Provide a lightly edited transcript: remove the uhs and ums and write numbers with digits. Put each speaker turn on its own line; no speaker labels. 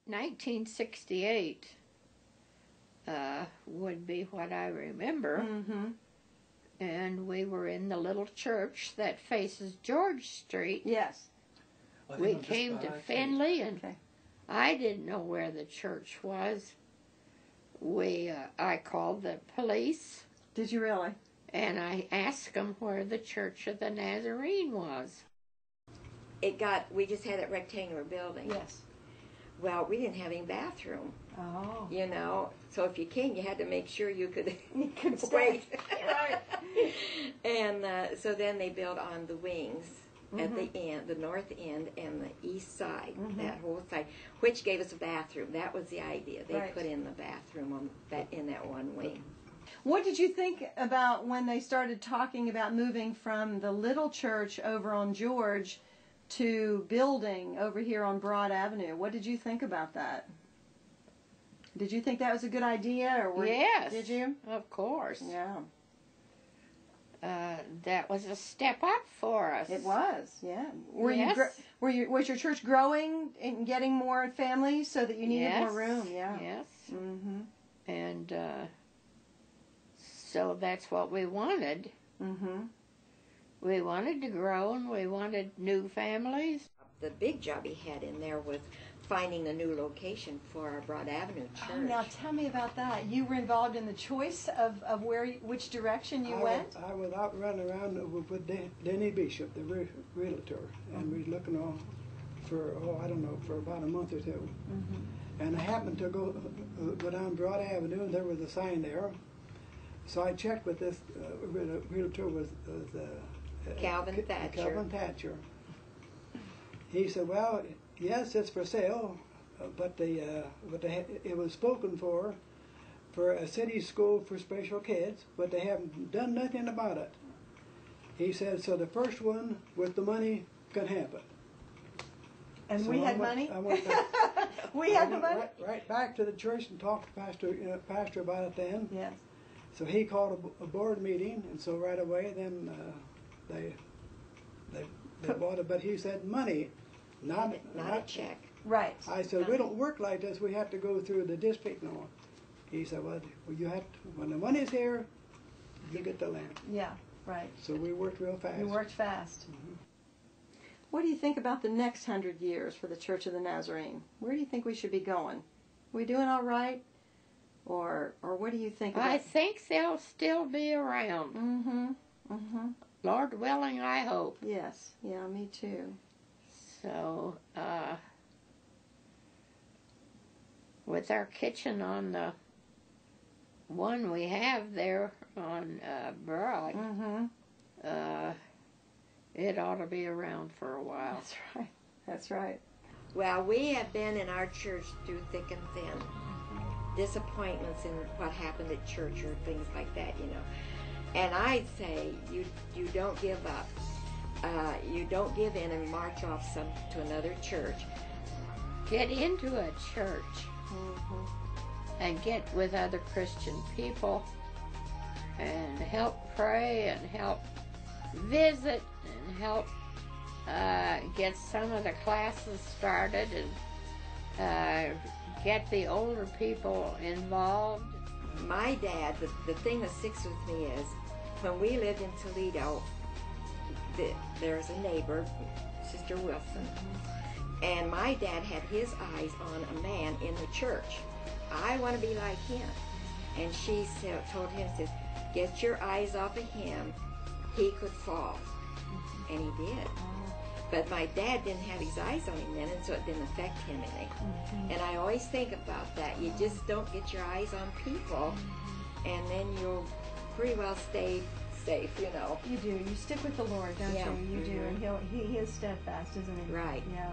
1968 would be what I remember.
Mm-hmm.
And we were in the little church that faces George Street.
Yes.
We came to Findlay, and I didn't know where the church was. I called the police.
Did you really?
And I asked them where the Church of the Nazarene was.
We just had that rectangular building.
Yes.
Well, we didn't have any bathroom.
Oh.
You know, so if you came, you had to make sure you could
wait.
Right. And so then they built on the wings at the end, the north end and the east side, that whole side, which gave us a bathroom. That was the idea. They put in the bathroom in that one wing.
What did you think about when they started talking about moving from the little church over on George to building over here on Broad Avenue? What did you think about that? Did you think that was a good idea, or
yes,
did you?
Of course.
Yeah.
That was a step up for us.
It was, yeah. Was your church growing and getting more families so that you needed more room? Yeah.
Yes.
Mm-hmm.
And so that's what we wanted.
Mm-hmm.
We wanted to grow, and we wanted new families.
The big job he had in there was finding a new location for our Broad Avenue church.
Oh, now tell me about that. You were involved in the choice of which direction you went?
I was out running around with Denny Bishop, the realtor, and we was looking on for, for about a month or two.
Mm-hmm.
And I happened to go down Broad Avenue, and there was a sign there. So I checked with this realtor was
Calvin Thatcher.
Calvin Thatcher. He said, well, yes, it's for sale, but it was spoken for a city school for special kids, but they haven't done nothing about it. He said, so the first one with the money can happen.
And
so
we had money?
I went back,
we had the money?
Right back to the church and talked to Pastor about it then.
Yes.
So he called a board meeting, and so right away then they bought it. But he said money, not
a check.
Right.
I said, we don't work like this. We have to go through the district now. He said, well, you have to, when the money's here, you get the land.
Yeah, right.
So we worked real fast.
You worked fast.
Mm-hmm.
What do you think about the next 100 years for the Church of the Nazarene? Where do you think we should be going? Are we doing all right? Or what do you think about
I think they'll still be around.
Mm-hmm. Mm-hmm.
Lord willing, I hope.
Yes. Yeah, me too.
So, with our kitchen on the one we have there on Broad, it ought to be around for a while.
That's right. That's right.
Well, we have been in our church through thick and thin. Disappointments in what happened at church or things like that, you know. And I'd say you don't give up. You don't give in and march off to another church.
Get into a church and get with other Christian people and help pray and help visit and help get some of the classes started and get the older people involved.
My dad, the thing that sticks with me is when we lived in Toledo, there's a neighbor, Sister Wilson, and my dad had his eyes on a man in the church. I want to be like him. And she told him, says, get your eyes off of him. He could fall. And he did. But my dad didn't have his eyes on him then, and so it didn't affect him any. And I always think about that. You just don't get your eyes on people, and then you'll pretty well stay safe, you know.
You do. You stick with the Lord, don't you? You do. And he is steadfast, isn't he?
Right.
Yeah.